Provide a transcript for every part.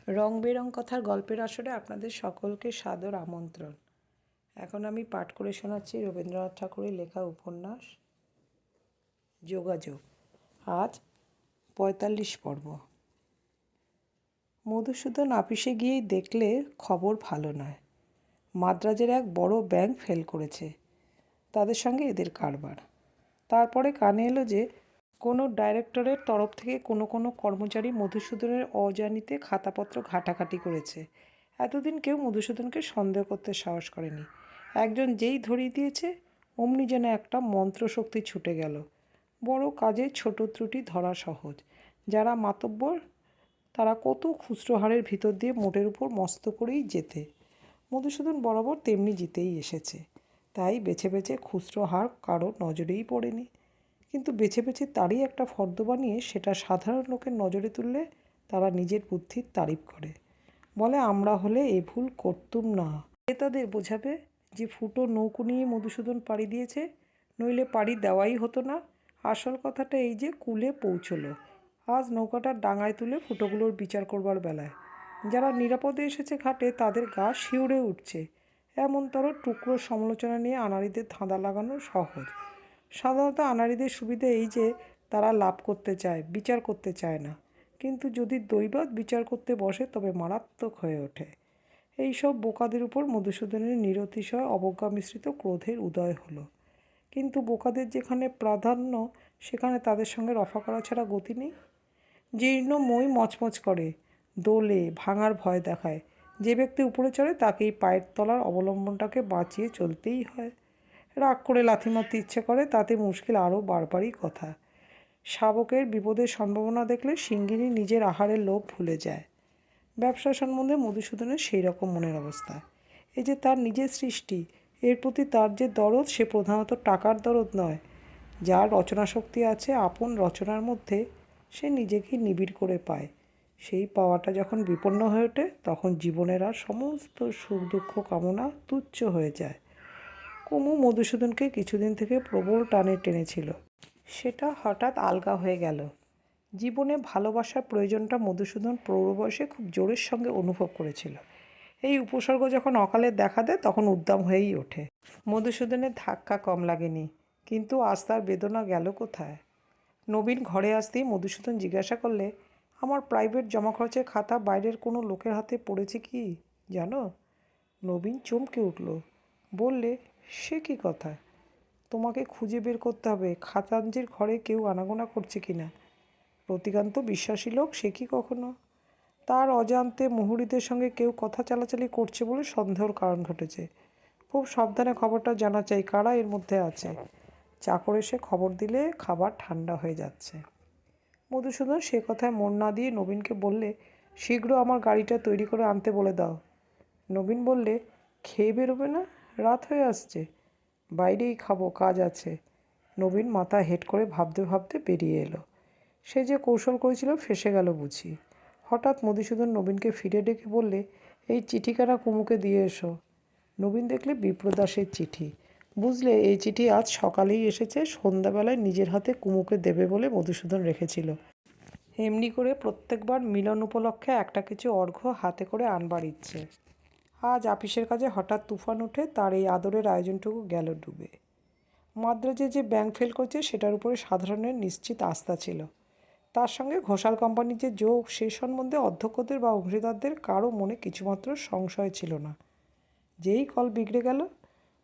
রং বেরং কথার গল্পের আসরে আপনাদের সকলকে সাদর আমন্ত্রণ। এখন আমি পাঠ করে শোনাচ্ছি রবীন্দ্রনাথ ঠাকুরের লেখা উপন্যাস যোগাযোগ। আজ ৪৫ পর্ব। মধুসূদন আপিসে গিয়েই দেখলে খবর ভালো নয়। মাদ্রাজের এক বড় ব্যাংক ফেল করেছে, তাদের সঙ্গে এদের কারবার। তারপরে কানে এলো যে কোনো ডাইরেক্টরের তরফ থেকে কোনো কর্মচারী মধুসূদনের অজানিতে খাতাপত্র ঘাটাঘাটি করেছে। এতদিন কেউ মধুসূদনকে সন্দেহ করতে সাহস করেনি। একজন যেই ধরিয়ে দিয়েছে, অমনি যেন একটা মন্ত্রশক্তি ছুটে গেল। বড় কাজে ছোট ত্রুটি ধরা সহজ। যারা মাতব্বর তারা কত খুচরো হাড়ের ভিতর দিয়ে মোটের উপর মস্ত করেই যেতে। মধুসূদন বরাবর তেমনি জিতেই এসেছে, তাই বেছে বেছে খুচরো হাড় কারো নজরেই পড়েনি। কিন্তু বেছে বেছে তারই একটা ফর্দ বানিয়ে সেটা সাধারণ লোকের নজরে তুললে তারা নিজের বুদ্ধির তারিফ করে, বলে আমরা হলে এ ভুল করতুম না। এ তাদের বোঝাবে যে ফুটো নৌকো নিয়ে মধুসূদন পাড়ি দিয়েছে, নইলে পাড়ি দেওয়াই হতো না। আসল কথাটা এই যে কূলে পৌঁছলো। আজ নৌকাটা ডাঙায় তুলে ফুটোগুলোর বিচার করবার বেলায় যারা নিরাপদে এসেছে ঘাটে তাদের গা শিউরে উঠছে। এমনতর টুকরো সমালোচনা নিয়ে আনাড়িদের ধাঁধা লাগানো সহজ। সাধারণত আনাড়িদের সুবিধা এই যে তারা লাভ করতে চায়, বিচার করতে চায় না। কিন্তু যদি দৈবাৎ বিচার করতে বসে তবে মারাত্মক হয়ে ওঠে। এই সব বোকাদের উপর মধুসূদনের নিরতিশয় অবজ্ঞা মিশ্রিত ক্রোধের উদয় হলো। কিন্তু বোকাদের যেখানে প্রাধান্য সেখানে তাদের সঙ্গে রফা করা ছাড়া গতি নেই। জীর্ণ মই মচমচ করে, দোলে, ভাঙার ভয় দেখায়। যে ব্যক্তি উপরে চড়ে তাকেই পায়ের তলার অবলম্বনটাকে বাঁচিয়ে চলতেই হয়। রাগ করে লাথি মারতে ইচ্ছে করে, তাতে মুশকিল আরও বারবারই কথা। শাবকের বিপদের সম্ভাবনা দেখলে শিঙ্গিনী নিজের আহারের লোভ ভুলে যায়। ব্যবসা সম্বন্ধে মধুসূদনের সেই রকম মনের অবস্থা। এই যে তার নিজের সৃষ্টি, এর প্রতি তার যে দরদ সে প্রধানত টাকার দরদ নয়। যার রচনা শক্তি আছে আপন রচনার মধ্যে, সে নিজেকে নিবিড় করে পায়। সেই পাওয়াটা যখন বিপন্ন হয়ে ওঠে তখন জীবনের আর সমস্ত সুখ দুঃখ কামনা তুচ্ছ হয়ে যায়। কুমু মধুসূদনকে কিছুদিন থেকে প্রবল টানে টেনেছিল, সেটা হঠাৎ আলগা হয়ে গেল। জীবনে ভালোবাসার প্রয়োজনটা মধুসূদন প্রৌঢ় বয়সে খুব জোরের সঙ্গে অনুভব করেছিল। এই উপসর্গ যখন অকালে দেখা দেয় তখন উদ্দাম হয়েই ওঠে। মধুসূদনের ধাক্কা কম লাগেনি, কিন্তু আজ তার বেদনা গেল কোথায়? নবীন ঘরে আসতেই মধুসূদন জিজ্ঞাসা করলে, আমার প্রাইভেট জমা খরচের খাতা বাইরের কোনো লোকের হাতে পড়েছে কি জানো? নবীন চমকে উঠল, বললে, সে কি কথা? তোমাকে খুঁজে বের করতে হবে খাজাঞ্জির ঘরে কেউ আনাগোনা করছে কিনা। রতিকান্ত বিশ্বাসী লোক, সে কি কখনো? তার অজান্তে মুহুরীদের সঙ্গে কেউ কথা চালাচালি করছে বলে সন্দেহের কারণ ঘটেছে। খুব সাবধানে খবরটা জানা চাই কারা এর মধ্যে আছে। চাকর এসে খবর দিলে খাবার ঠান্ডা হয়ে যাচ্ছে। মধুসূদন সে কথায় মন না দিয়ে নবীনকে বললে, শীঘ্র আমার গাড়িটা তৈরি করে আনতে বলে দাও। নবীন বললে, খেয়ে বেরোবে না? রাত হয়ে আসছে। বাইরেই খাবো, কাজ আছে। নবীন মাথা হেঁট করে ভাবতে ভাবতে বেরিয়ে এলো। সে যে কৌশল করেছিল ফেঁসে গেল বুঝি। হঠাৎ মধুসূদন নবীনকে ফিরে ডেকে বললে, এই চিঠিখানা কুমুকে দিয়ে এসো। নবীন দেখলে বিপ্রদাসের চিঠি। বুঝলে এই চিঠি আজ সকালেই এসেছে, সন্ধ্যাবেলায় নিজের হাতে কুমুকে দেবে বলে মধুসূদন রেখেছিল। এমনি করে প্রত্যেকবার মিলন উপলক্ষে একটা কিছু অর্ঘ্য হাতে করে আনবার ইচ্ছে। আজ আপিসের কাজে হঠাৎ তুফান উঠে তার এই আদরের আয়োজনটুকু গেল ডুবে। মাদ্রাজে যে ব্যাংক ফেল করছে সেটার উপরে সাধারণের নিশ্চিত আস্থা ছিল। তার সঙ্গে ঘোষাল কোম্পানির যে যোগ সে সম্বন্ধে অধ্যক্ষদের বা অংশীদারদের কারও মনে কিছুমাত্র সংশয় ছিল না। যেই কল বিগড়ে গেল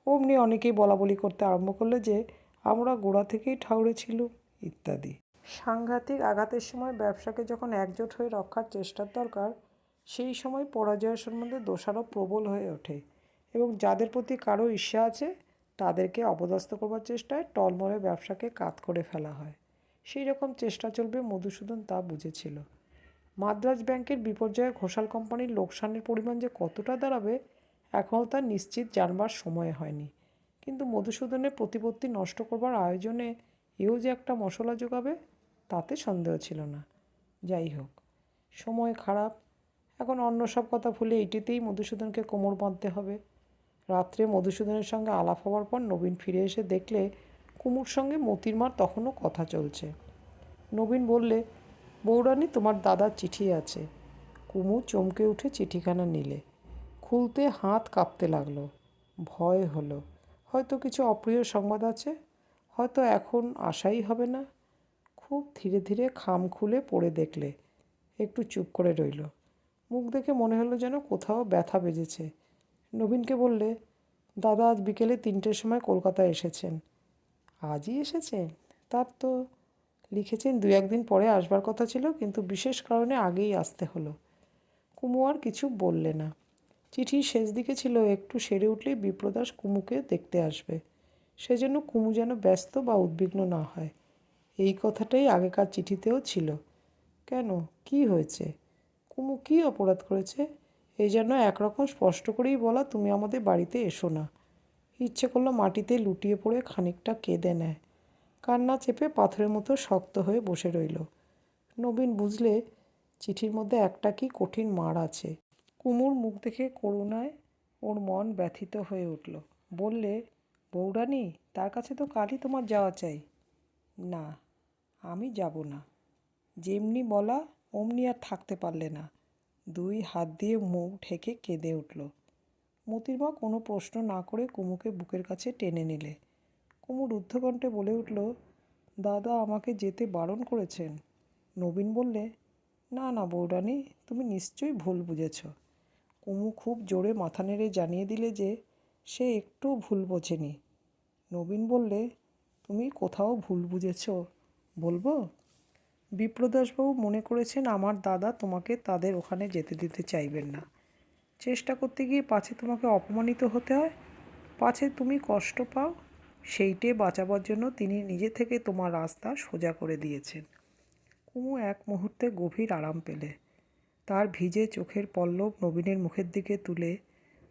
অমনি অনেকেই বলাবলি করতে আরম্ভ করলে যে আমরা গোড়া থেকেই ঠাউরে ছিলুম ইত্যাদি। সাংঘাতিক আঘাতের সময় ব্যবসাকে যখন একজোট হয়ে রক্ষার চেষ্টার দরকার, সেই সময় পরাজয়ের সম্বন্ধে দোষারোপ প্রবল হয়ে ওঠে এবং যাদের প্রতি কারো ঈর্ষা আছে তাদেরকে অপদস্থ করবার চেষ্টায় টলমলে ব্যবসাকে কাত করে ফেলা হয়। সেই রকম চেষ্টা চলবে মধুসূদন তা বুঝেছিল। মাদ্রাজ ব্যাংকের বিপর্যয়ে ঘোষাল কোম্পানির লোকসানের পরিমাণ যে কতটা দাঁড়াবে এখনও তার নিশ্চিত জানবার সময় হয়নি। কিন্তু মধুসূদনের প্রতিপত্তি নষ্ট করবার আয়োজনে এও যে একটা মশলা যোগাবে তাতে সন্দেহ ছিল না। যাই হোক, সময় খারাপ, এখন অন্য সব কথা ভুলে এইটিতেই মধুসূদনকে কোমর বাঁধতে হবে। রাত্রে মধুসূদনের সঙ্গে আলাপ হওয়ার পর নবীন ফিরে এসে দেখলে কুমুর সঙ্গে মতির মার তখনও কথা চলছে। নবীন বললে, বউরানী তোমার দাদার চিঠি আছে। কুমু চমকে উঠে চিঠিখানা নিলে। খুলতে হাত কাঁপতে লাগলো। ভয় হলো, হয়তো কিছু অপ্রিয় সংবাদ আছে, হয়তো এখন আশাই হবে না। খুব ধীরে ধীরে খাম খুলে পড়ে দেখলে। একটু চুপ করে রইল। মুখ দেখে মনে হলো যেন কোথাও ব্যথা বেজেছে। নবীনকে বললে, দাদা আজ বিকেলে 3টের সময় কলকাতায় এসেছেন। আজই এসেছেন? তার তো লিখেছেন 2-1 দিন পরে আসবার কথা ছিল, কিন্তু বিশেষ কারণে আগেই আসতে হলো। কুমু আর কিছু বললে না। চিঠির শেষ দিকে ছিল একটু সেরে উঠলেই বিপ্রদাস কুমুকে দেখতে আসবে। সেজন্য কুমু যেন ব্যস্ত বা উদ্বিগ্ন না হয়। এই কথাটাই আগেকার চিঠিতেও ছিল। কেন, কি হয়েছে? কুমু কী অপরাধ করেছে? এই জন্য একরকম স্পষ্ট করেই বলা, তুমি আমাদের বাড়িতে এসো না। ইচ্ছে করলো মাটিতে লুটিয়ে পড়ে খানিকটা কেঁদে নেয়। কান্না চেপে পাথরের মতো শক্ত হয়ে বসে রইল। নবীন বুঝলে চিঠির মধ্যে একটা কি কঠিন মার আছে। কুমুর মুখ দেখে করুণায় ওর মন ব্যথিত হয়ে উঠল। বললে, বউরানী, তার কাছে তো কালই তোমার যাওয়া চাই। না, আমি যাব না। যেমনি বলা অমনি আর থাকতে পারলে না। 2 হাত দিয়ে মুখ ঢেকে কেঁদে উঠল। মোতির মা কোনো প্রশ্ন না করে কুমুকে বুকের কাছে টেনে নিলে। কুমু রুদ্ধকণ্ঠে বলে উঠল, দাদা আমাকে যেতে বারণ করেছেন। নবীন বললে, না না বউরানী, তুমি নিশ্চয়ই ভুল বুঝেছ। কুমু খুব জোরে মাথা নেড়ে জানিয়ে দিলে যে সে একটু ভুল বোঝেনি। নবীন বললে, তুমি কোথাও ভুল বুঝেছ বলবো? বিপ্রদাসবাবু মনে করেছেন আমার দাদা তোমাকে তাদের ওখানে যেতে দিতে চাইবেন না। চেষ্টা করতে গিয়ে পাছে তোমাকে অপমানিত হতে হয়, পাছে তুমি কষ্ট পাও, সেইটে বাঁচাবার জন্য তিনি নিজে থেকে তোমার রাস্তা সোজা করে দিয়েছেন। কুমু এক মুহূর্তে গভীর আরাম পেলে। তার ভিজে চোখের পল্লব নবীনের মুখের দিকে তুলে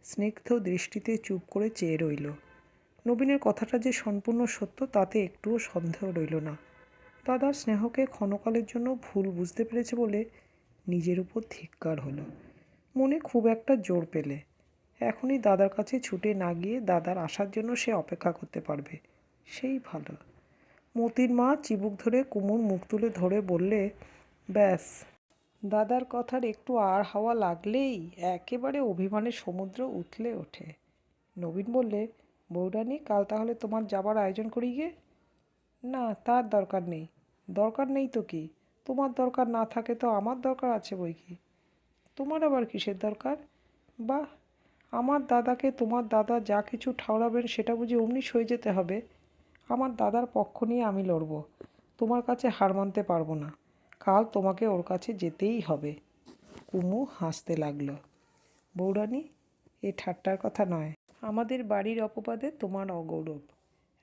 স্নিগ্ধ দৃষ্টিতে চুপ করে চেয়ে রইল। নবীনের কথাটা যে সম্পূর্ণ সত্য তাতে একটুও সন্দেহ রইল না। দাদার স্নেহকে ক্ষণকালের জন্য ভুল বুঝতে পেরেছে বলে নিজের উপর ধিক্কার হলো। মনে খুব একটা জোর পেলে। এখনই দাদার কাছে ছুটে না গিয়ে দাদার আসার জন্য সে অপেক্ষা করতে পারবে, সেই ভালো। মতির মা চিবুক ধরে কুমুর মুখ তুলে ধরে বললে, ব্যাস, দাদার কথার একটু আর হাওয়া লাগলেই একেবারে অভিমানের সমুদ্র উথলে ওঠে। নবীন বললে, বউরানী, কাল তাহলে তোমার যাবার আয়োজন করি গে। না, তার দরকার নেই। দরকার নেই তো কি, তোমার দরকার না থাকে তো আমার দরকার আছে বই কি। তোমার আবার কিসের দরকার? বাহ, আমার দাদাকে তোমার দাদা যা কিছু ঠাউরাবেন সেটা বুঝি অমনি সয়ে যেতে হবে? আমার দাদার পক্ষ নিয়ে আমি লড়ব, তোমার কাছে হার মানতে পারবো না। কাল তোমাকে ওর কাছে যেতেই হবে। কুমু হাসতে লাগলো। বউরানী, এ ঠাট্টার কথা নয়। আমাদের বাড়ির অপবাদে তোমার অগৌরব।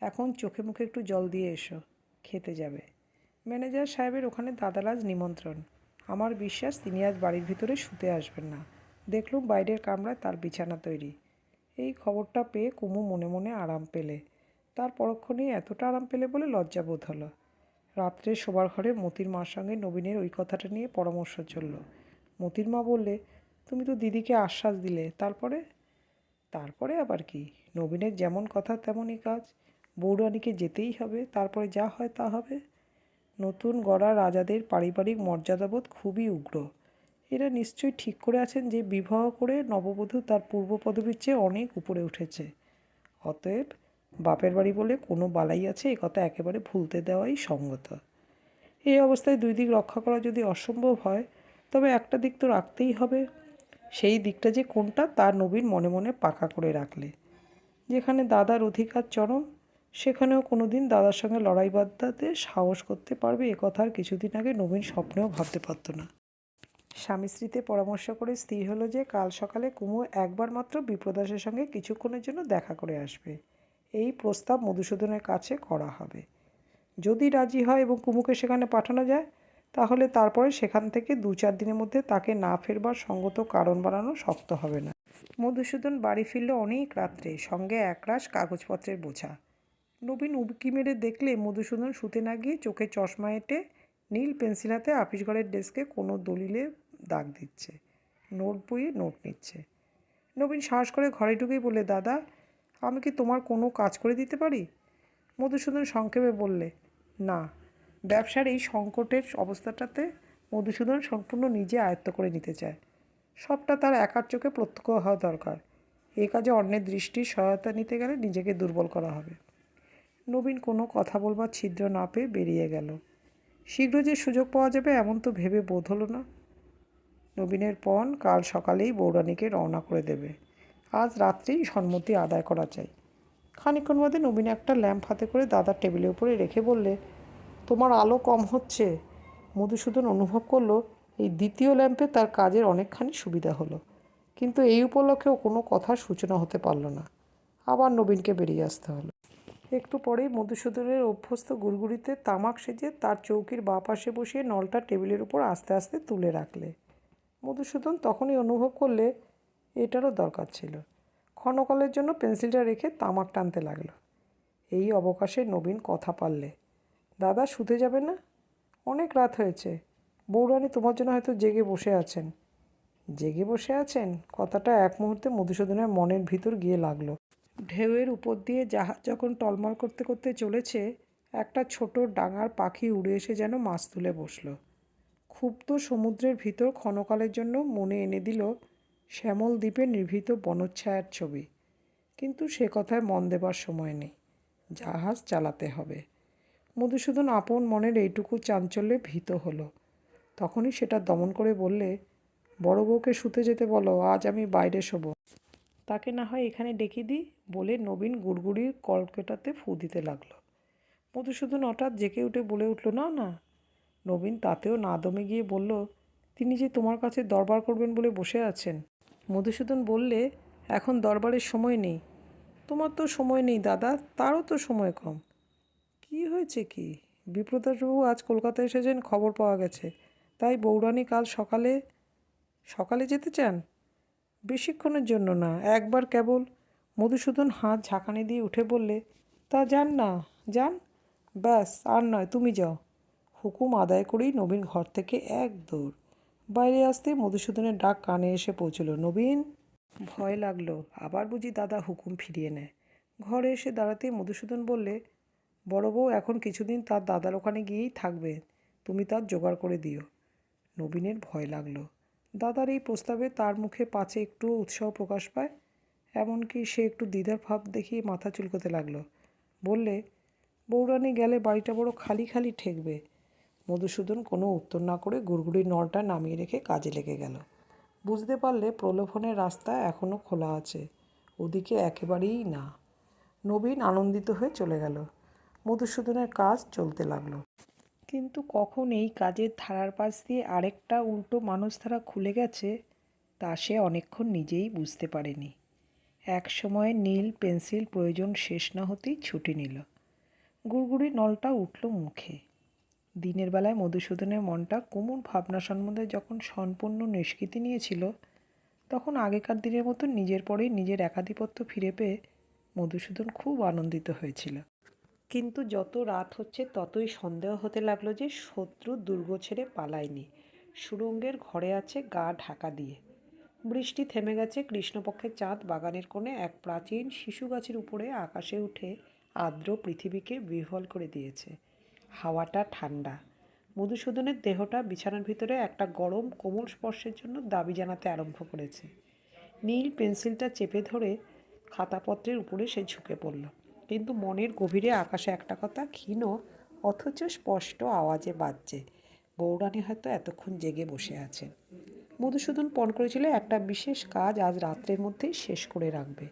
এখন চোখে মুখে একটু জল দিয়ে এসো, খেতে যাবে। ম্যানেজার সাহেবের ওখানে দাদার আজ নিমন্ত্রণ। আমার বিশ্বাস তিনি আজ বাড়ির ভিতরে শুতে আসবেন না। দেখলুম বাইরের কামরায় তার বিছানা তৈরি। এই খবরটা পেয়ে কুমু মনে মনে আরাম পেলে। তার পরক্ষণেই এতটা আরাম পেলে বলে লজ্জাবোধ হলো। রাত্রে শোবার ঘরে মতির মার সঙ্গে নবীনের ওই কথাটা নিয়ে পরামর্শ চলল। মতির মা বললে, তুমি তো দিদিকে আশ্বাস দিলে, তারপরে? তারপরে আবার কি, নবীনের যেমন কথা তেমনই কাজ। বউরানীকে যেতেই হবে, তারপরে যা হয় তা হবে। নতুন গড়া রাজাদের পারিবারিক মর্যাদাবোধ খুবই উগ্র। এরা নিশ্চয়ই ঠিক করে আছেন যে বিবাহ করে নববধূ তার পূর্ব পদবীর চেয়ে অনেক উপরে উঠেছে। অতএব বাপের বাড়ি বলে কোনো বালাই আছে এ কথা একেবারে ভুলতে দেওয়াই সঙ্গত। এই অবস্থায় 2 দিক রক্ষা করা যদি অসম্ভব হয়, তবে একটা দিক তো রাখতেই হবে। সেই দিকটা যে কোনটা তা নবীন মনে মনে পাকা করে রাখলে। যেখানে দাদার অধিকার চরম, সেখানেও কোনো দিন দাদার সঙ্গে লড়াই বাঁধাতে সাহস করতে পারবে এ কথা আর কিছুদিন আগে নবীন স্বপ্নেও ভাবতে পারত না। স্বামী স্ত্রীতে পরামর্শ করে স্থির হলো যে কাল সকালে কুমু একবার মাত্র বিপ্রদাসের সঙ্গে কিছুক্ষণের জন্য দেখা করে আসবে। এই প্রস্তাব মধুসূদনের কাছে করা হবে। যদি রাজি হয় এবং কুমুকে সেখানে পাঠানো যায়, তাহলে তারপরে সেখান থেকে 2-4 দিনের মধ্যে তাকে না ফেরবার সঙ্গত কারণ বানানো শক্ত হবে না। মধুসূদন বাড়ি ফিরল অনেক রাত্রে, সঙ্গে একরাশ কাগজপত্রের বোঝা। নবীন উবকি মেরে দেখলে মধুসূদন শুতে না গিয়ে চোখে চশমা এঁটে নীল পেন্সিল হাতে আপিস ঘরের ডেস্কে কোনো দলিলে দাগ দিচ্ছে, নোট বইয়ে নোট নিচ্ছে। নবীন সাহস করে ঘরে ঢুকেই বললে, দাদা, আমি কি তোমার কোনো কাজ করে দিতে পারি? মধুসূদন সংক্ষেপে বললে, না, ব্যবসার এই সংকটের অবস্থাটাতে মধুসূদন সম্পূর্ণ নিজে আয়ত্ত করে নিতে চায়। সবটা তার একার চোখে প্রত্যক্ষ হওয়া দরকার। এ কাজে অন্যের দৃষ্টির সহায়তা নিতে গেলে নিজেকে দুর্বল করা হবে। নবীন কোনো কথা বলবার ছিদ্র না পেয়ে বেরিয়ে গেল। শীঘ্র যে সুযোগ পাওয়া যাবে এমন তো ভেবে বোধ হলো না। নবীনের পণ কাল সকালেই বৌরানীকে রওনা করে দেবে। আজ রাত্রেই সম্মতি আদায় করা চাই। খানিকক্ষণ বাদে নবীন একটা ল্যাম্প হাতে করে দাদার টেবিলের উপরে রেখে বললে, তোমার আলো কম হচ্ছে। মধুসূদন অনুভব করলো এই দ্বিতীয় ল্যাম্পে তার কাজের অনেকখানি সুবিধা হলো। কিন্তু এই উপলক্ষেও কোনো কথার সূচনা হতে পারল না। আবার নবীনকে বেরিয়ে আসতে হলো। একটু পরেই মধুসূদনের অভ্যস্ত গুড়গুড়িতে তামাক সেজে তার চৌকির বাঁ পাশে বসিয়ে নলটা টেবিলের উপর আস্তে আস্তে তুলে রাখলে। মধুসূদন তখনই অনুভব করলে এটারও দরকার ছিল। ক্ষণকালের জন্য পেন্সিলটা রেখে তামাক টানতে লাগলো। এই অবকাশে নবীন কথা পারলে, দাদা শুতে যাবে না? অনেক রাত হয়েছে। বৌরানী তোমার জন্য হয়তো জেগে বসে আছেন। জেগে বসে আছেন কথাটা এক মুহূর্তে মধুসূদনের মনের ভিতর গিয়ে লাগলো। ঢেউয়ের উপর দিয়ে জাহাজ যখন টলমল করতে করতে চলেছে, একটা ছোট ডাঙার পাখি উড়ে এসে যেন মাছ তুলে বসল। ক্ষুব্ধ সমুদ্রের ভিতর ক্ষণকালের জন্য মনে এনে দিল শ্যামল দ্বীপের নিভৃত বনচ্ছায়ার ছবি। কিন্তু সে কথায় মন দেবার সময় নেই। জাহাজ চালাতে হবে। মধুসূদন আপন মনের এইটুকু চাঞ্চল্যে ভীত হলো। তখনই সেটা দমন করে বললে, বড় বউকে শুতে যেতে বলো, আজ আমি বাইরে শোবো। তাকে না হয় এখানে ডেকে দিই বলে নবীন গুড়গুড়ির কলকেটাতে ফু দিতে লাগলো। মধুসূদন হঠাৎ জেগে উঠে বলে উঠল, না না। নবীন তাতেও না দমে গিয়ে বলল, তিনি যে তোমার কাছে দরবার করবেন বলে বসে আছেন। মধুসূদন বললে, এখন দরবারের সময় নেই। তোমার তো সময় নেই দাদা, তারও তো সময় কম। কি হয়েছে কি? বিপ্রদাসবাবু আজ কলকাতায় এসেছেন খবর পাওয়া গেছে। তাই বৌরানী কাল সকালে সকালে যেতে চান? বেশিক্ষণের জন্য না, একবার কেবল। মধুসূদন হাত ঝাঁকানি দিয়ে উঠে বললে, তা যান না, যান। ব্যাস, আর নয়, তুমি যাও। হুকুম আদায় করেই নবীন ঘর থেকে এক দৌড়। বাইরে আসতে মধুসূদনের ডাক কানে এসে পৌঁছল, নবীন। ভয় লাগলো, আবার বুঝি দাদা হুকুম ফিরিয়ে নেয়। ঘরে এসে দাঁড়াতেই মধুসূদন বললে, বড় বউ এখন কিছুদিন তার দাদার ওখানে গিয়েই থাকবে, তুমি তার জোগাড় করে দিও। নবীনের ভয় লাগলো। দাদার এই প্রস্তাবে তার মুখে পাছে একটুও উৎসাহ প্রকাশ পায়, এমনকি সে একটু দ্বিধার ভাব দেখিয়ে মাথা চুলকোতে লাগলো। বললে, বৌরানী গেলে বাড়িটা বড় খালি খালি ঠেকবে। মধুসূদন কোনো উত্তর না করে গুড়গুড়ির নলটা নামিয়ে রেখে কাজে লেগে গেল। বুঝতে পারলে প্রলোভনের রাস্তা এখনও খোলা আছে, ওদিকে একেবারেই না। নবীন আনন্দিত হয়ে চলে গেল। মধুসূদনের কাজ চলতে লাগলো। কিন্তু কখন এই কাজের ধারার পাশ দিয়ে আরেকটা উল্টো মানুষধারা খুলে গেছে তা সে অনেকক্ষণ নিজেই বুঝতে পারেনি। এক সময় নীল পেন্সিল প্রয়োজন শেষ না হতেই ছুটি নিল। গুড়গুড়ি নলটা উঠল মুখে। দিনের বেলায় মধুসূদনের মনটা কোমল ভাবনা সম্বন্ধে যখন সম্পূর্ণ নিষ্কৃতি নিয়েছিল, তখন আগেকার দিনের মতো নিজের পরেই নিজের একাধিপত্য ফিরে পেয়ে মধুসূদন খুব আনন্দিত হয়েছিল। কিন্তু যত রাত হচ্ছে ততই সন্দেহ হতে লাগলো যে শত্রু দুর্গ ছেড়ে পালায়নি, সুরঙ্গের ঘরে আছে গা ঢাকা দিয়ে। বৃষ্টি থেমে গেছে। কৃষ্ণপক্ষের চাঁদ বাগানের কোণে এক প্রাচীন শিশু গাছের উপরে আকাশে উঠে আর্দ্র পৃথিবীকে বিহ্বল করে দিয়েছে। হাওয়াটা ঠান্ডা। মধুসূদনের দেহটা বিছানার ভিতরে একটা গরম কোমল স্পর্শের জন্য দাবি জানাতে আরম্ভ করেছে। নীল পেন্সিলটা চেপে ধরে খাতাপত্রের উপরে সে ঝুঁকে পড়ল। কিন্তু মনের গভীরে আকাশে একটা কথা ক্ষীণ অথচ স্পষ্ট আওয়াজে বাজছে, বৌরানী হয়তো এতক্ষণ জেগে বসে আছেন। মধুসূদন পণ করেছিল একটা বিশেষ কাজ আজ রাত্রের মধ্যেই শেষ করে রাখবে।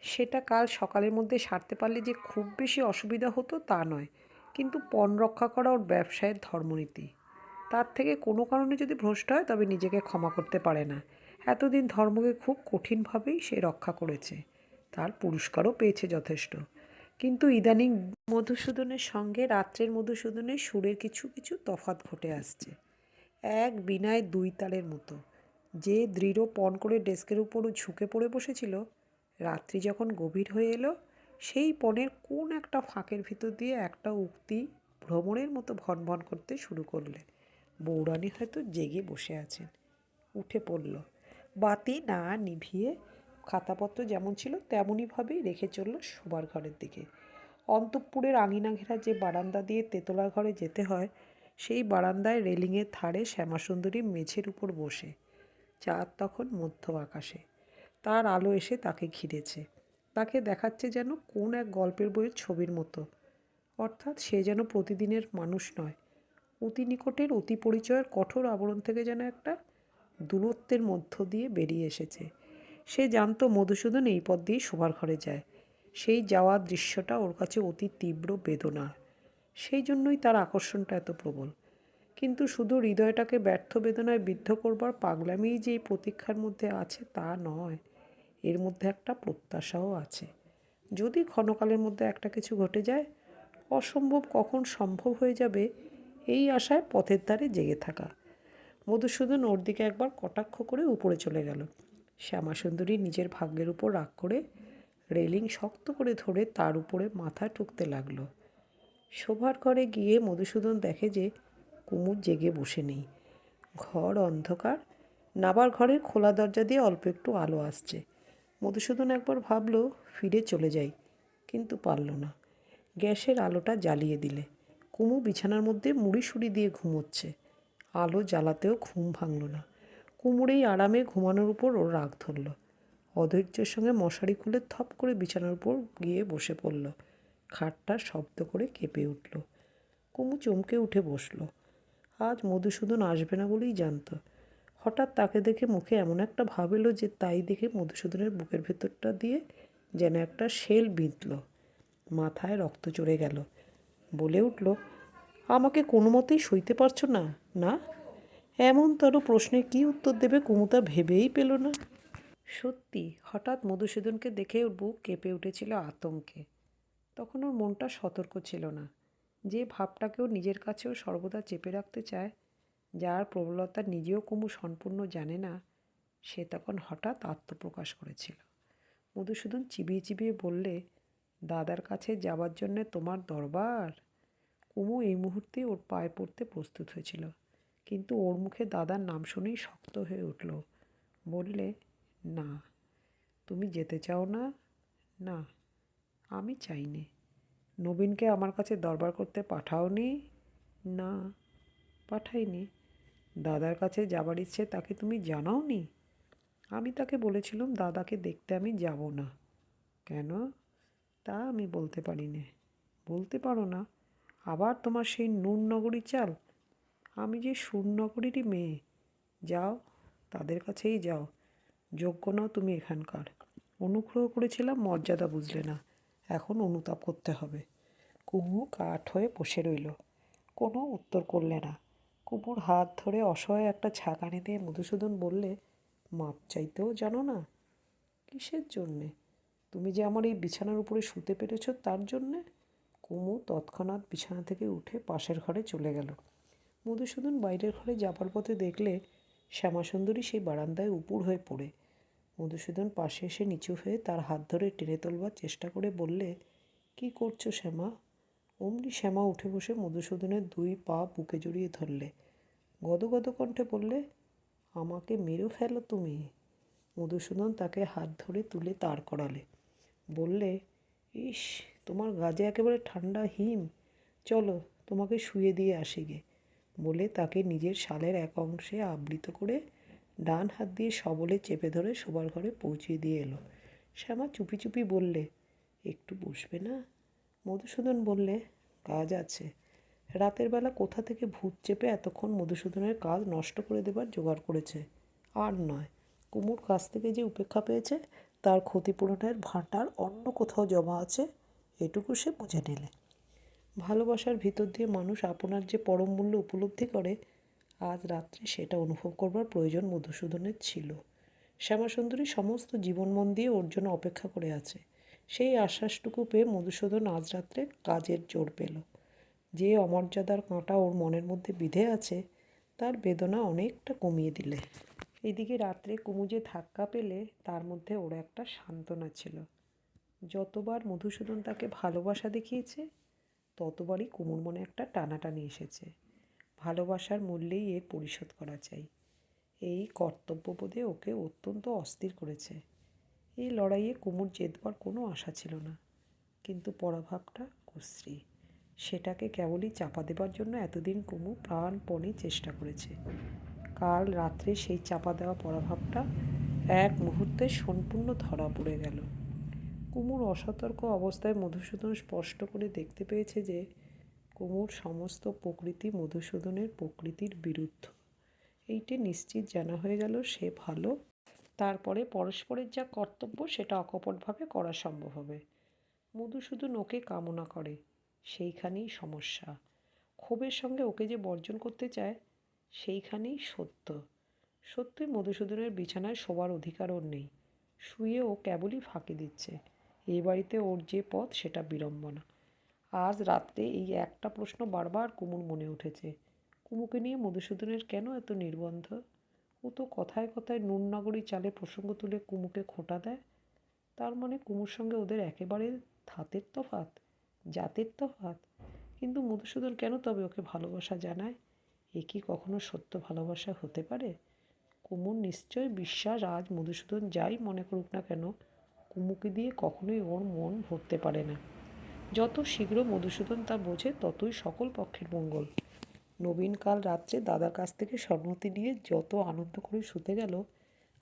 সেটা কাল সকালের মধ্যে সারতে পারলে যে খুব বেশি অসুবিধা হতো তা নয়, কিন্তু পণ রক্ষা করা ওর ব্যবসায়ের ধর্মনীতি। তার থেকে কোনো কারণে যদি ভ্রষ্ট হয় তবে নিজেকে ক্ষমা করতে পারে না। এতদিন ধর্মকে খুব কঠিনভাবেই সে রক্ষা করেছে, তার পুরস্কারও পেয়েছে যথেষ্ট। কিন্তু ইদানিং মধুসূদনের সঙ্গে রাত্রের মধুসূদনের সুরের কিছু কিছু তফাৎ ঘটে আসছে। এক বিনায় দুই তালের মতো। যে দৃঢ় পণ করে ডেস্কের উপর ঝুঁকে পড়ে বসেছিল, রাত্রি যখন গভীর হয়ে এলো, সেই পণের কোন একটা ফাঁকের ভিতর দিয়ে একটা উক্তি ভ্রমণের মতো ভন ভন করতে শুরু করলে, বৌরানী হয়তো জেগে বসে আছেন। উঠে পড়ল। বাতি না নিভিয়ে খাতাপত্র যেমন ছিল তেমনইভাবেই রেখে চলল শোবার ঘরের দিকে। অন্তঃপুরের আঙিনা ঘেরা যে বারান্দা দিয়ে তেতলার ঘরে যেতে হয়, সেই বারান্দায় রেলিংয়ের ধারে শ্যামাসুন্দরী মেঝের উপর বসে। চাঁদ তখন মধ্য আকাশে। তার আলো এসে তাকে ঘিরেছে। তাকে দেখাচ্ছে যেন কোন এক গল্পের বইয়ের ছবির মতো। অর্থাৎ সে যেন প্রতিদিনের মানুষ নয়, অতি নিকটের অতি পরিচয়ের কঠোর আবরণ থেকে যেন একটা দূরত্বের মধ্য দিয়ে বেরিয়ে এসেছে। সে জানতো মধুসূদন এই পথ দিয়ে শোবার ঘরে যায়। সেই যাওয়ার দৃশ্যটা ওর কাছে অতি তীব্র বেদনার। সেই জন্যই তার আকর্ষণটা এত প্রবল। কিন্তু শুধু হৃদয়টাকে ব্যর্থ বেদনায় বিদ্ধ করবার পাগলামিই যে এই প্রতীক্ষার মধ্যে আছে তা নয়, এর মধ্যে একটা প্রত্যাশাও আছে। যদি ক্ষণকালের মধ্যে একটা কিছু ঘটে যায়, অসম্ভব কখন সম্ভব হয়ে যাবে এই আশায় পথের ধারে জেগে থাকা। মধুসূদন ওর দিকে একবার কটাক্ষ করে উপরে চলে গেল। শ্যামাসুন্দরী নিজের ভাগ্যের উপর রাগ করে রেলিং শক্ত করে ধরে তার উপরে মাথা ঠুকতে লাগলো। শোবার ঘরে গিয়ে মধুসূদন দেখে যে কুমুদ জেগে বসে নেই। ঘর অন্ধকার, নাবার ঘরের খোলা দরজা দিয়ে অল্প একটু আলো আসছে। মধুসূদন একবার ভাবল ফিরে চলে যাই, কিন্তু পারল না। গ্যাসের আলোটা জ্বালিয়ে দিলে। কুমু বিছানার মধ্যে মুড়িসুড়ি দিয়ে ঘুমোচ্ছে। আলো জ্বালাতেও ঘুম ভাঙল না। কুমুর এই আরামে ঘুমানোর উপর ওর রাগ ধরল। অধৈর্যের সঙ্গে মশারি খুলে থপ করে বিছানার উপর গিয়ে বসে পড়ল। খাটটা শব্দ করে কেঁপে উঠল। কুমু চমকে উঠে বসল। আজ মধুসূদন আসবে না বলেই জানত। হঠাৎ তাকে দেখে মুখে এমন একটা ভাব এলো যে তাই দেখে মধুসূদনের বুকের ভেতরটা দিয়ে যেন একটা শেল বিঁধল। মাথায় রক্ত চড়ে গেল। বলে উঠল, আমাকে কোনো মতেই সইতে পারছো না, না? এমনতর প্রশ্নে কী উত্তর দেবে কুমু তা ভেবেই পেল না। সত্যি হঠাৎ মধুসূদনকে দেখে ওর বুক কেঁপে উঠেছিল আতঙ্কে। তখন ওর মনটা সতর্ক ছিল না। যে ভাবটাকেও নিজের কাছেও সর্বদা চেপে রাখতে চায়, যার প্রবলতা নিজেও কুমু সম্পূর্ণ জানে না, সে তখন হঠাৎ আত্মপ্রকাশ করেছিল। মধুসূদন চিবিয়ে চিবিয়ে বললে, দাদার কাছে যাবার জন্যে তোমার দরবার? কুমু এই মুহূর্তে ওর পায়ে পড়তে প্রস্তুত হয়েছিল, কিন্তু ওর মুখে দাদার নাম শুনেই শক্ত হয়ে উঠল। বললে, না। তুমি যেতে চাও না? না, আমি চাইনি। নবীনকে আমার কাছে দরবার করতে পাঠাওনি? না, পাঠাইনি। দাদার কাছে যাবার ইচ্ছে তাকে তুমি জানাওনি? আমি তাকে বলেছিলাম দাদাকে দেখতে আমি যাব না। কেন? তা আমি বলতে পারি নে। বলতে পারো না? আবার তোমার সেই নুরনগরী চাল? আমি যে সুরনগরীরই মেয়ে। যাও, তাদের কাছেই যাও। যোগ্য নাও তুমি এখানকার। অনুগ্রহ করেছিলাম, মর্যাদা বুঝলে না, এখন অনুতাপ করতে হবে। কুমু কাঠ হয়ে বসে রইল, কোনো উত্তর করলে না। কুমুর হাত ধরে অসহায় একটা ছাঁকানি দিয়ে মধুসূদন বললে, মাপ চাইতেও জানো না? কিসের জন্যে? তুমি যে আমার এই বিছানার উপরে শুতে পেরেছ তার জন্যে? কুমু তৎক্ষণাৎ বিছানা থেকে উঠে পাশের ঘরে চলে গেল। মধুসূদন বাইরের ঘরে যাবার পথে দেখলে শ্যামাসুন্দরী সেই বারান্দায় উপুড় হয়ে পড়ে। মধুসূদন পাশে এসে নিচু হয়ে তার হাত ধরে টেনে তোলবার চেষ্টা করে বললে, কি করছো শ্যামা? অমনি শ্যামা উঠে বসে মধুসূদনের দুই পা বুকে জড়িয়ে ধরলে। গদগদ কণ্ঠে বললে, আমাকে মেরে ফেলো তুমি? মধুসূদন তাকে হাত ধরে তুলে দাঁড় করালে। বললে, ইস, তোমার গাজে একেবারে ঠান্ডা হিম। চলো, তোমাকে শুয়ে দিয়ে আসি গে। বলে তাকে নিজের শালের এক অংশে আবৃত করে ডান হাত দিয়ে সবলে চেপে ধরে শোবার ঘরে পৌঁছিয়ে দিয়ে এলো। শ্যামা চুপি চুপি বললে, একটু বসবে না? মধুসূদন বললে, কাজ আছে। রাতের বেলা কোথা থেকে ভূত চেপে এতক্ষণ মধুসূদনের কাজ নষ্ট করে দেবার জোগাড় করেছে। আর নয়, কুমুর কাছ থেকে যে উপেক্ষা পেয়েছে তার ক্ষতিপূরণের ভাঁটার অন্য কোথাও জমা আছে, এটুকু সে বুঝে নিলে। ভালোবাসার ভিতর দিয়ে মানুষ আপনার যে পরম মূল্য উপলব্ধি করে, আজ রাত্রে সেটা অনুভব করবার প্রয়োজন মধুসূদনের ছিল। শ্যামাসুন্দরী সমস্ত জীবন মন দিয়ে ওর জন্য অপেক্ষা করে আছে। সেই আশ্বাসটুকু পেয়ে মধুসূদন আজ রাত্রে কাজের জোর পেল। যে অমর্যাদার কাঁটা ওর মনের মধ্যে বিঁধে আছে, তার বেদনা অনেকটা কমিয়ে দিলে। এদিকে রাত্রে কুমু যে ধাক্কা পেলে তার মধ্যে ওর একটা সান্ত্বনা ছিল। যতবার মধুসূদন তাকে ভালোবাসা দেখিয়েছে, ততবারই কুমুর মনে একটা টানাটানি এসেছে। ভালোবাসার মূল্যেই এর পরিশোধ করা চাই, এই কর্তব্যবোধে ওকে অত্যন্ত অস্থির করেছে। এই লড়াইয়ে কুমুর জেতবার কোনো আশা ছিল না, কিন্তু পরাভাবটা কুশ্রী। সেটাকে কেবলই চাপা দেবার জন্য এতদিন কুমু প্রাণপণে চেষ্টা করেছে। কাল রাত্রে সেই চাপা দেওয়া পরাভাবটা এক মুহূর্তে সম্পূর্ণ ধরা পড়ে গেল। কুমুর অসতর্ক অবস্থায় মধুসূদন স্পষ্ট করে দেখতে পেয়েছে যে কুমুর সমস্ত প্রকৃতি মধুসূদনের প্রকৃতির বিরুদ্ধ। এইটে নিশ্চিত জানা হয়ে গেল সে ভালো। তারপরে পরস্পরের যা কর্তব্য সেটা অকপটভাবে করা সম্ভব হবে। মধুসূদন ওকে কামনা করে, সেইখানেই সমস্যা। ক্ষোভের সঙ্গে ওকে যে বর্জন করতে চায় সেইখানেই সত্য। সত্যই মধুসূদনের বিছানায় শোবার অধিকার ওর নেই। শুয়ে ও কেবলই ফাঁকি দিচ্ছে। এ বাড়িতে ওর যে পথ সেটা বিড়ম্বনা। আজ রাত্রে এই একটা প্রশ্ন বারবার কুমুর মনে উঠেছে। কুমুকে নিয়ে মধুসূদনের কেন এত নির্বন্ধ? ও তো কথায় কথায় নুননগরী চালে প্রসঙ্গ তুলে কুমুকে খোঁটা দেয়। তার মানে কুমুর সঙ্গে ওদের একেবারে ধাতের তফাত, জাতের তফাত। কিন্তু মধুসূদন কেন তবে ওকে ভালোবাসা জানায়? এ কি কখনো সত্য ভালোবাসা হতে পারে? কুমুর নিশ্চয় বিশ্বাস আজ মধুসূদন যাই মনে করুক না কেন কুমুকে দিয়ে কখনোই ওর মন ভরতে পারে না। যত শীঘ্র মধুসূদন তা বোঝে ততই সকল পক্ষের মঙ্গল। নবীন কাল রাত্রে দাদার কাছ থেকে সম্মতি নিয়ে যত আনন্দ করে শুতে গেল,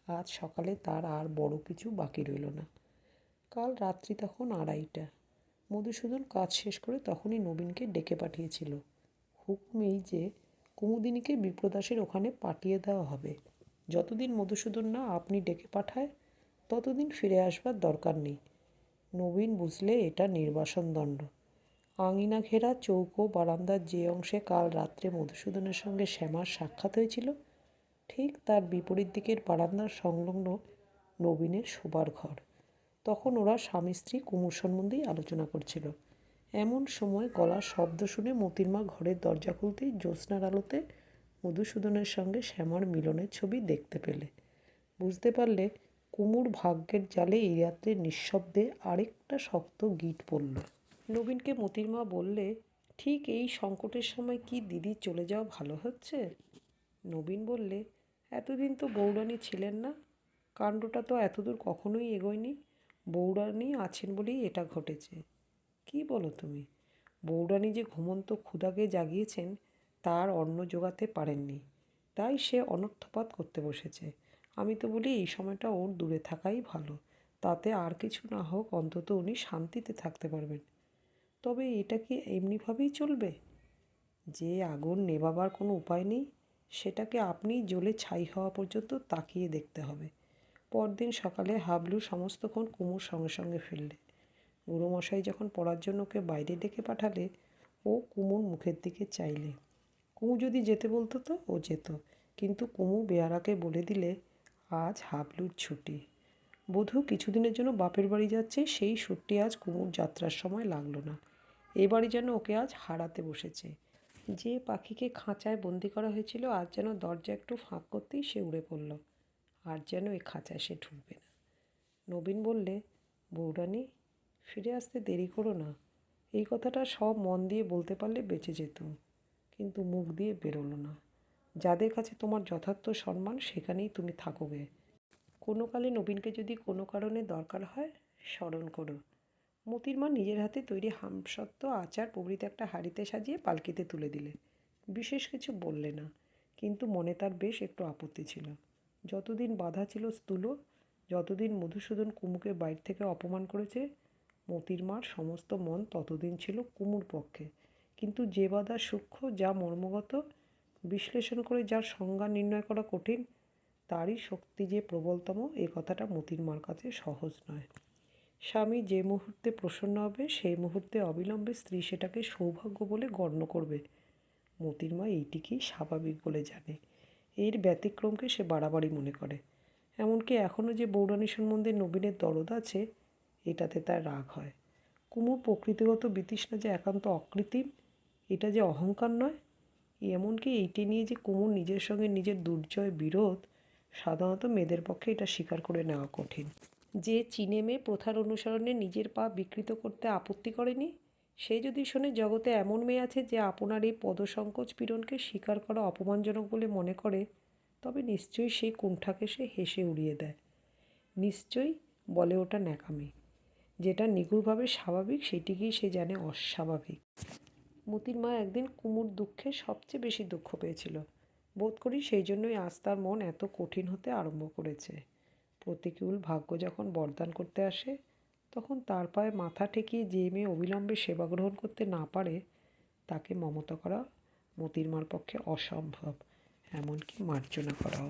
আজ সকালে তার আর বড় কিছু বাকি রইল না। কাল রাত্রি তখন 2:30। মধুসূদন কাজ শেষ করে তখনই নবীনকে ডেকে পাঠিয়েছিল। হুকুম এই যে কুমুদিনীকে বিপ্রদাসের ওখানে পাঠিয়ে দেওয়া হবে। যতদিন মধুসূদন না আপনি ডেকে পাঠায় ততদিন ফিরে আসবার দরকার নেই। নবীন বুঝলে এটা নির্বাসন দণ্ড। আঙিনা ঘেরা চৌকো বারান্দার যে অংশে কাল রাত্রে মধুসূদনের সঙ্গে শ্যামার সাক্ষাৎ হয়েছিল ঠিক তার বিপরীত দিকের বারান্দার সংলগ্ন নবীনের শোবার ঘর। তখন ওরা স্বামী স্ত্রী কুমুর সম্বন্ধেই আলোচনা করছিল। এমন সময় গলার শব্দ শুনে মোতির মা ঘরের দরজা খুলতেই জ্যোৎস্নার আলোতে মধুসূদনের সঙ্গে শ্যামার মিলনের ছবি দেখতে পেলে। বুঝতে পারলে কুমুর ভাগ্যের জালে এই রাত্রে নিঃশব্দে আরেকটা শক্ত গিঁট পড়ল। নবীনকে মোতির মা বললে, ঠিক এই সংকটের সময় কি দিদি চলে যাওয়া ভালো হচ্ছে? নবীন বললে, এতদিন তো বউরানী ছিলেন না, কাণ্ডটা তো এতদূর কখনোই এগোয়নি। বউরানী আছেন বলেই এটা ঘটেছে। কি বলো তুমি? বউরানী যে ঘুমন্ত ক্ষুধাকে জাগিয়েছেন তার অন্ন জোগাতে পারেননি, তাই সে অনর্থপাত করতে বসেছে। আমি তো বলি এই সময়টা ওর দূরে থাকাই ভালো। তাতে আর কিছু না হোক অন্তত উনি শান্তিতে থাকতে পারবেন। তবে এটা কি এমনিভাবেই চলবে? যে আগুন নেভাবার কোনো উপায় নেই সেটাকে আপনি জ্বলে ছাই হওয়া পর্যন্ত তাকিয়ে দেখতে হবে। পরদিন সকালে হাবলু সমস্তক্ষণ কুমুর সঙ্গে সঙ্গে ফিরলে। গুরুমশাই যখন পড়ার জন্য ওকে বাইরে ডেকে পাঠালে ও কুমুর মুখের দিকে চাইলে। কুমু যদি যেতে বলতো তো ও যেত, কিন্তু কুমু বেয়ারাকে বলে দিলে আজ হাবলুর ছুটি। বধূ কিছুদিনের জন্য বাপের বাড়ি যাচ্ছে, সেই ছুটি আজ কুমুর যাত্রার সময় লাগলো না। এ বাড়ি যেন ওকে আজ হারাতে বসেছে। যে পাখিকে খাঁচায় বন্দি করা হয়েছিল আজ যেন দরজা একটু ফাঁক করতেই সে উড়ে পড়ল। আর যেন এ খাঁচায় সে ঢুকবে না। নবীন বললে, বউরানী ফিরে আসতে দেরি করো না। এই কথাটা সব মন দিয়ে বলতে পারলে বেঁচে যেতুম, কিন্তু মুখ দিয়ে বেরোলো না। যাদের কাছে তোমার যথার্থ সম্মান সেখানেই তুমি থাকোগে। কোনো কালে নবীনকে যদি কোনো কারণে দরকার হয় স্মরণ করো। মোতির মা নিজের হাতে তৈরি হামসত্ত্ব আচার প্রভৃতি একটা হাঁড়িতে সাজিয়ে পালকিতে তুলে দিলে। বিশেষ কিছু বললে না, কিন্তু মনে তার বেশ একটু আপত্তি ছিল। যতদিন বাধা ছিল স্থূল, যতদিন মধুসূদন কুমুকে বাইরে থেকে অপমান করেছে, মোতির মার সমস্ত মন ততদিন ছিল কুমুর পক্ষে। কিন্তু যে বাধা সূক্ষ্ম, যা মর্মগত, বিশ্লেষণ করে যার সংজ্ঞা নির্ণয় করা কঠিন, তারই শক্তি যে প্রবলতম এ কথাটা মোতির মার কাছে সহজ নয়। স্বামী যে মুহূর্তে প্রসন্ন হবে সেই মুহূর্তে অবিলম্বে স্ত্রী সেটাকে সৌভাগ্য বলে গণ্য করবে। মোতির মা এইটিকেই স্বাভাবিক বলে জানে। এর ব্যতিক্রমকে সে বাড়াবাড়ি মনে করে। এমনকি এখনও যে বউরানী সম্বন্ধে নবীনের দরদ আছে, এটাতে তার রাগ হয়। কুমুর প্রকৃতিগত বিতৃষ্ণা যে একান্ত অকৃত্রিম, এটা যে অহংকার নয়, এমনকি এইটি নিয়ে যে কুমুর নিজের সঙ্গে নিজের দুর্জয় বিরোধ, সাধারণত মেয়েদের পক্ষে এটা স্বীকার করে নেওয়া কঠিন। যে চীনে মেয়ে প্রথার অনুসরণে নিজের পা বিকৃত করতে আপত্তি করেনি, সে যদি শোনে জগতে এমন মেয়ে আছে যে আপনার এই পদসংকোচ পীড়নকে স্বীকার করা অপমানজনক বলে মনে করে, তবে নিশ্চয়ই সেই কুণ্ঠাকে সে হেসে উড়িয়ে দেয়। নিশ্চয়ই বলে ওটা ন্যাকামি। যেটা নিগুড়ভাবে স্বাভাবিক সেটিকেই সে জানে অস্বাভাবিক। মতির মা একদিন কুমুর দুঃখে সবচেয়ে বেশি দুঃখ পেয়েছিল। বোধ করি সেই জন্যই আজ তার মন এত কঠিন হতে আরম্ভ করেছে। প্রতিকূল ভাগ্য যখন বরদান করতে আসে, তখন তার পায়ে মাথা ঠেকিয়ে যে মেয়ে অবিলম্বে সেবা গ্রহণ করতে না পারে, তাকে মমতা করা মতির মার পক্ষে অসম্ভব, এমনকি মার্জনা করাও।